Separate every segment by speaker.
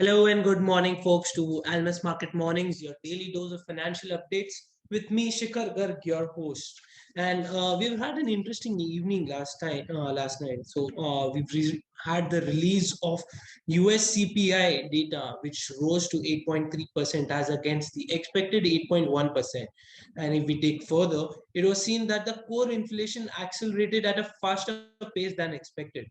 Speaker 1: Hello and good morning, folks, to Almus Market Mornings, your daily dose of financial updates with me, Shikhar Garg, your host. And we've had an interesting evening last night. Had the release of US CPI data, which rose to 8.3% as against the expected 8.1%. And if we take further, it was seen that the core inflation accelerated at a faster pace than expected.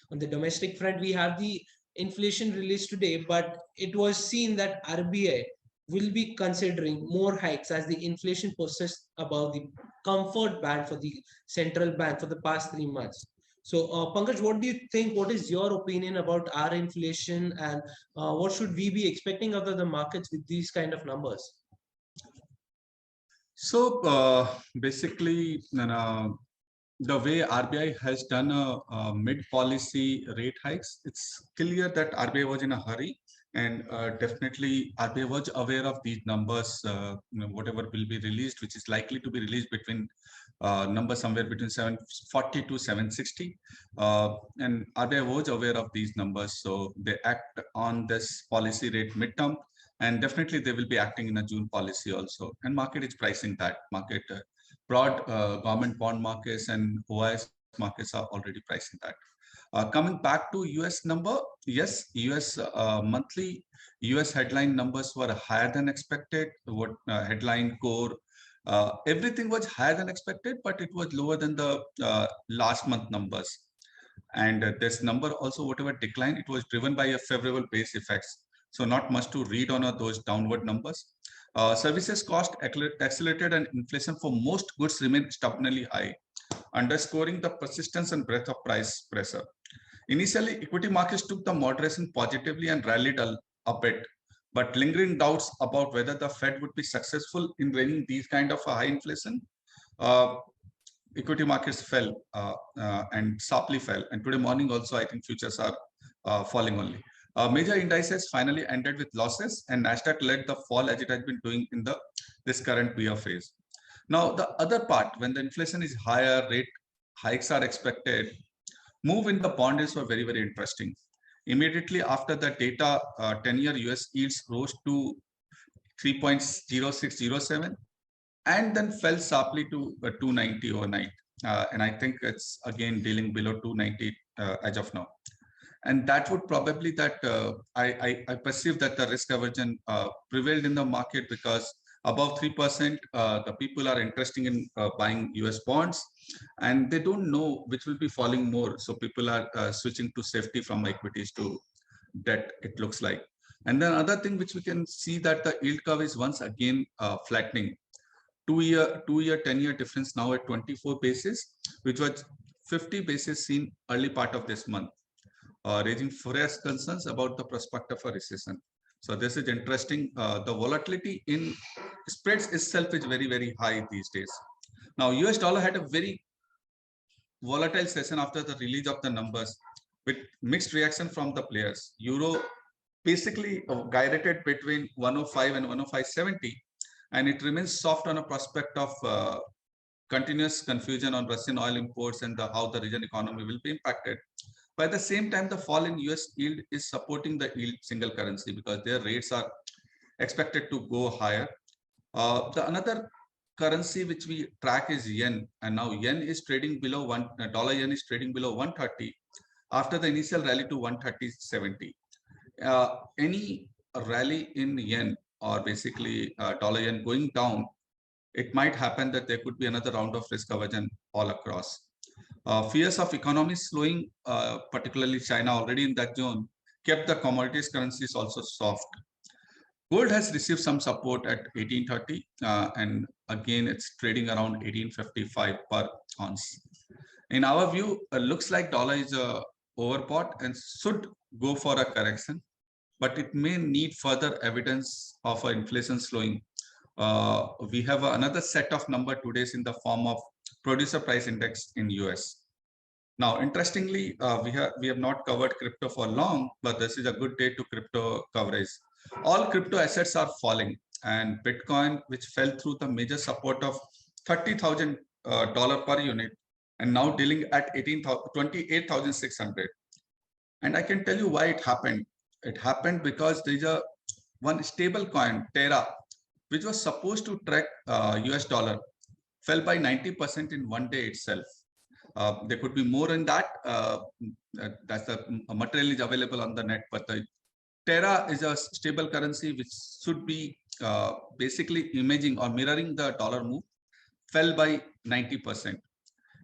Speaker 1: On the domestic front, we have the inflation released today, but it was seen that RBI will be considering more hikes as the inflation persists above the comfort band for the central bank for the past 3 months. So, Pankaj, what do you think? What is your opinion about our inflation, and what should we be expecting out of the markets with these kind of numbers?
Speaker 2: So basically, the way RBI has done a mid-policy rate hikes, it's clear that RBI was in a hurry, and definitely RBI was aware of these numbers. Whatever will be released, which is likely to be released between number somewhere between 740 to 760, and RBI was aware of these numbers, so they act on this policy rate midterm. And definitely they will be acting in a June policy also. And market is pricing that. Broad government bond markets and OIS markets are already pricing that. Coming back to US number, yes, US monthly US headline numbers were higher than expected. What headline core, everything was higher than expected, but it was lower than the last month numbers. And this number also, whatever decline, it was driven by a favorable base effects. So not much to read on those downward numbers. Services cost accelerated and inflation for most goods remained stubbornly high, underscoring the persistence and breadth of price pressure. Initially, equity markets took the moderation positively and rallied a bit, but lingering doubts about whether the Fed would be successful in reining these kind of high inflation, equity markets fell and sharply fell. And today morning also, I think futures are falling only. Major indices finally ended with losses, and Nasdaq led the fall as it has been doing in this current bear phase. Now, the other part, when the inflation is higher, rate hikes are expected, move in the bond yields were very, very interesting. Immediately after the data, 10-year US yields rose to 3.0607 and then fell sharply to 290 overnight. And I think it's again dealing below 290 as of now. And that would probably I perceive that the risk aversion prevailed in the market, because above 3%, the people are interested in buying US bonds, and they don't know which will be falling more. So people are switching to safety from equities to debt, it looks like. And then another thing which we can see, that the yield curve is once again flattening. Two-year, 10-year difference now at 24 basis, which was 50 basis seen early part of this month. Raising fresh concerns about the prospect of a recession. So this is interesting. The volatility in spreads itself is very, very high these days. Now, US dollar had a very volatile session after the release of the numbers, with mixed reaction from the players. Euro basically guided between 105 and 105.70, and it remains soft on a prospect of continuous confusion on Russian oil imports and how the region economy will be impacted. By the same time, the fall in US yield is supporting the yield single currency, because their rates are expected to go higher. The another currency which we track is yen, and now yen is trading below dollar yen is trading below 130 after the initial rally to 130.70. Any rally in yen, or basically dollar yen going down, it might happen that there could be another round of risk aversion all across. Fears of economy slowing, particularly China already in that zone, kept the commodities currencies also soft. Gold has received some support at 1830, and again it's trading around 1855 per ounce. In our view, looks like dollar is overbought and should go for a correction, but it may need further evidence of inflation slowing. We have another set of number today in the form of producer price index in US. Now, interestingly, we have not covered crypto for long, but this is a good day to crypto coverage. All crypto assets are falling, and Bitcoin, which fell through the major support of $30,000 per unit, and now dealing at 28,600. And I can tell you why it happened. It happened because there's a one stable coin, Terra, which was supposed to track US dollar, fell by 90% in one day itself. There could be more in that. That's the material is available on the net, but the Terra is a stable currency which should be basically imaging or mirroring the dollar move, fell by 90%.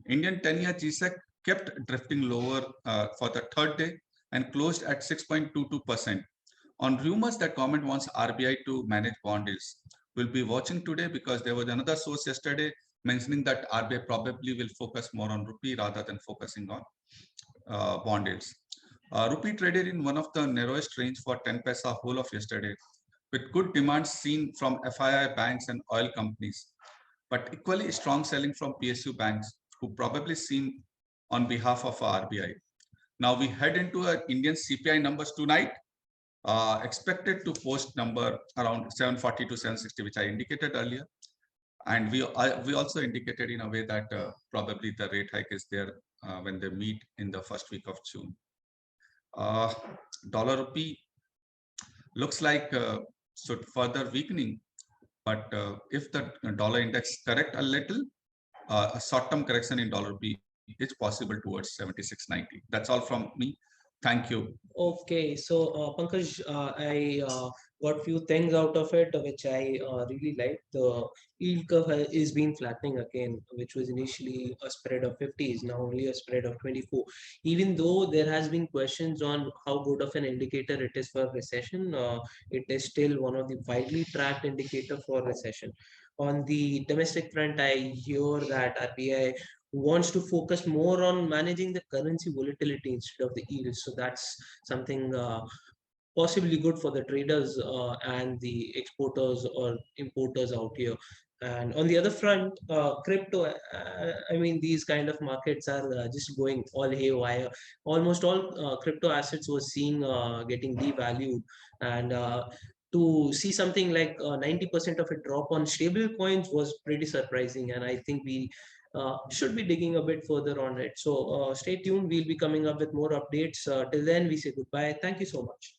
Speaker 2: Indian 10-year GSEC kept drifting lower for the third day and closed at 6.22%. On rumors that government wants RBI to manage bond yields, we'll be watching today because there was another source yesterday mentioning that RBI probably will focus more on rupee rather than focusing on bond yields. Rupee traded in one of the narrowest range for 10 paisa whole of yesterday, with good demand seen from FII banks and oil companies, but equally strong selling from PSU banks, who probably seen on behalf of RBI. Now we head into Indian CPI numbers tonight, expected to post number around 740 to 760, which I indicated earlier. And we also indicated in a way that probably the rate hike is there when they meet in the first week of June. Dollar rupee looks like should further weakening, but if the dollar index correct a little, a short-term correction in dollar rupee is possible towards 76.90. That's all from me. Thank you.
Speaker 1: Okay, so Pankaj, I got few things out of it which I really like. The yield curve is being flattening again, which was initially a spread of 50, is now only a spread of 24. Even though there has been questions on how good of an indicator it is for recession, it is still one of the widely tracked indicator for recession. On the domestic front, I hear that RBI wants to focus more on managing the currency volatility instead of the yields. So that's something possibly good for the traders and the exporters or importers out here. And on the other front, crypto, I mean, these kind of markets are just going all haywire. Almost all crypto assets were seeing getting devalued. And to see something like 90% of a drop on stable coins was pretty surprising. And I think we should be digging a bit further on it. So stay tuned. We'll be coming up with more updates. Till then, we say goodbye. Thank you so much.